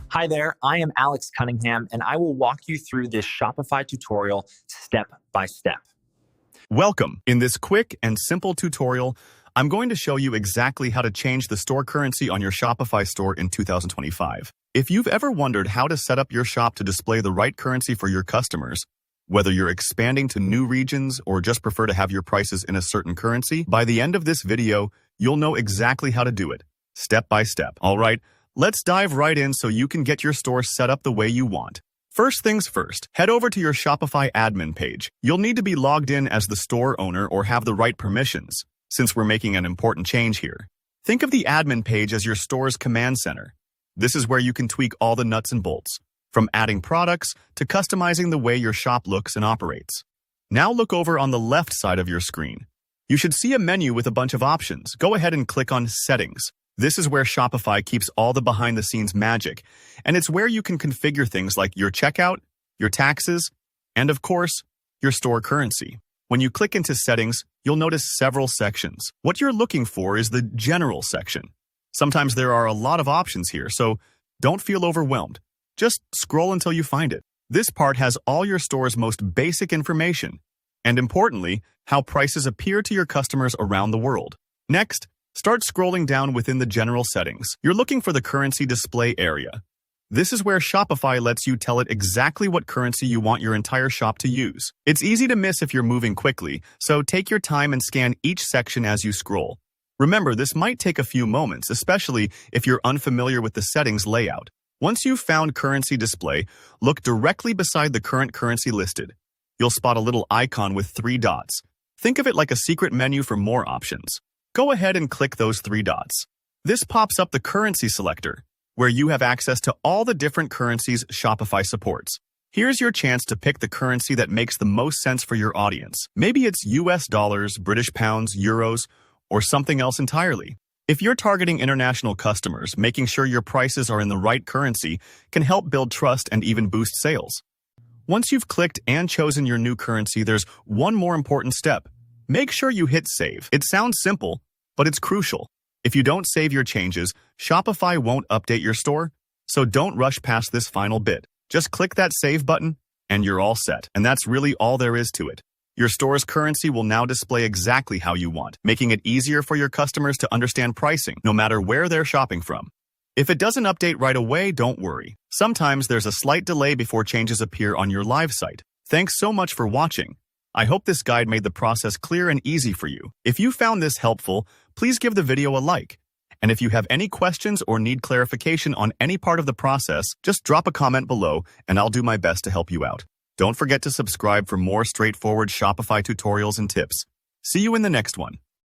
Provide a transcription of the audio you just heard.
Hi there, I am Alex Cunningham, and I will walk you through this Shopify tutorial step by step. Welcome. In this quick and simple tutorial, I'm going to show you exactly how to change the store currency on your Shopify store in 2025. If you've ever wondered how to set up your shop to display the right currency for your customers, whether you're expanding to new regions or just prefer to have your prices in a certain currency, by the end of this video, you'll know exactly how to do it, step by step. All right, let's dive right in so you can get your store set up the way you want. First things first, head over to your Shopify admin page. You'll need to be logged in as the store owner or have the right permissions, since we're making an important change here. Think of the admin page as your store's command center. This is where you can tweak all the nuts and bolts, from adding products to customizing the way your shop looks and operates. Now look over on the left side of your screen. You should see a menu with a bunch of options. Go ahead and click on Settings. This is where Shopify keeps all the behind-the-scenes magic, and it's where you can configure things like your checkout, your taxes, and of course, your store currency. When you click into Settings, you'll notice several sections. What you're looking for is the General section. Sometimes there are a lot of options here, so don't feel overwhelmed. Just scroll until you find it. This part has all your store's most basic information, and importantly, how prices appear to your customers around the world. Next, start scrolling down within the General settings. You're looking for the Currency Display area. This is where Shopify lets you tell it exactly what currency you want your entire shop to use. It's easy to miss if you're moving quickly, so take your time and scan each section as you scroll. Remember, this might take a few moments, especially if you're unfamiliar with the settings layout. Once you've found Currency Display, look directly beside the current currency listed. You'll spot a little icon with 3 dots. Think of it like a secret menu for more options. Go ahead and click those 3 dots. This pops up the Currency Selector, where you have access to all the different currencies Shopify supports. Here's your chance to pick the currency that makes the most sense for your audience. Maybe it's US dollars, British pounds, euros, or something else entirely. If you're targeting international customers, making sure your prices are in the right currency can help build trust and even boost sales. Once you've clicked and chosen your new currency, there's one more important step. Make sure you hit Save. It sounds simple, but it's crucial. If you don't save your changes, Shopify won't update your store, so don't rush past this final bit. Just click that Save button, and you're all set. And that's really all there is to it. Your store's currency will now display exactly how you want, making it easier for your customers to understand pricing, no matter where they're shopping from. If it doesn't update right away, don't worry. Sometimes there's a slight delay before changes appear on your live site. Thanks so much for watching. I hope this guide made the process clear and easy for you. If you found this helpful, please give the video a like. And if you have any questions or need clarification on any part of the process, just drop a comment below and I'll do my best to help you out. Don't forget to subscribe for more straightforward Shopify tutorials and tips. See you in the next one.